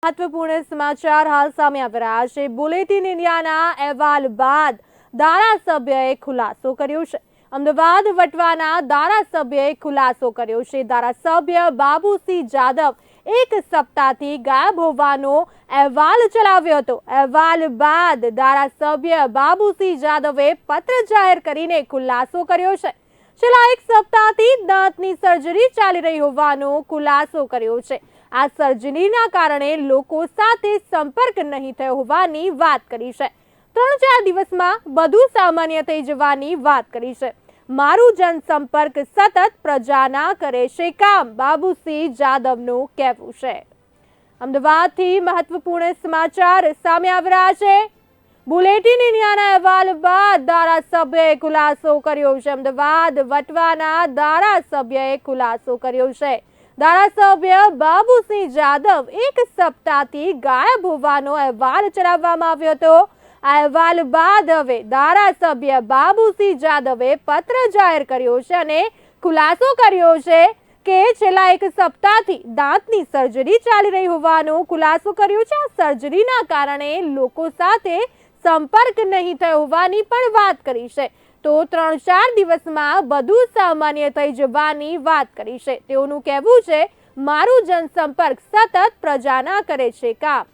મહત્વપૂર્ણ સમાચાર હાલ સામે આવી રહ્યા છે। બુલેટિન ઇન્ડિયાના અહેવાલ બાદ ધારાસભ્યએ ખુલાસો કર્યો છે। અમદાવાદ વટવાના ધારાસભ્યએ ખુલાસો કર્યો છે। ધારાસભ્ય બાબુસિંહ જાદવ એક સપ્તાહથી ગાયબ હોવાનો અહેવાલ ચલાવ્યો હતો। અહેવાલ બાદ ધારાસભ્ય બાબુસિંહ જાદવે પત્ર જાહેર કરીને ખુલાસો કર્યો છે। છેલ્લા એક સપ્તાહથી દાંતની સર્જરી ચાલી રહી હોવાનો ખુલાસો કર્યો છે। આ સર્જરીના કારણે લોકો સાથે સંપર્ક નહીં થયો હોવાની વાત કરી છે। 3-4 દિવસમાં બધું સામાન્ય થઈ જવાની વાત કરી છે। મારું જનસંપર્ક સતત પ્રજાના કરે છે કામ, બાબુસિંહ જાદવનું કહેવું છે। અમદાવાદથી મહત્વપૂર્ણ સમાચાર સામે આવી રહ્યા છે। બુલેટિન ઇન્ડિયાના અહેવાલ બાદ ધારાસભ્યએ ખુલાસો કર્યો છે। અમદાવાદ વટવાના ધારાસભ્યએ ખુલાસો કર્યો છે। ધારાસભ્ય બાબુસિંહ જાદવ એક સપ્તાહથી ગાયબ હોવાનો અહેવાલ ચલાવવામાં આવ્યો હતો। આ અહેવાલ બાદ હવે ધારાસભ્ય બાબુસિંહ જાદવે પત્ર જાહેર કર્યો છે અને ખુલાસો કર્યો છે કે છેલ્લા એક સપ્તાહથી દાંતની સર્જરી ચાલી રહી હોવાનો ખુલાસો કર્યો છે। આ સર્જરીના કારણે લોકો સાથે સંપર્ક નહીં થયો હોવાની પણ વાત કરી છે। તો 3-4 દિવસમાં બધું સામાન્ય થઈ જવાની વાત કરી છે। તેઓનું કહેવું છે, મારું જનસંપર્ક સતત પ્રજાના કરે છે કામ।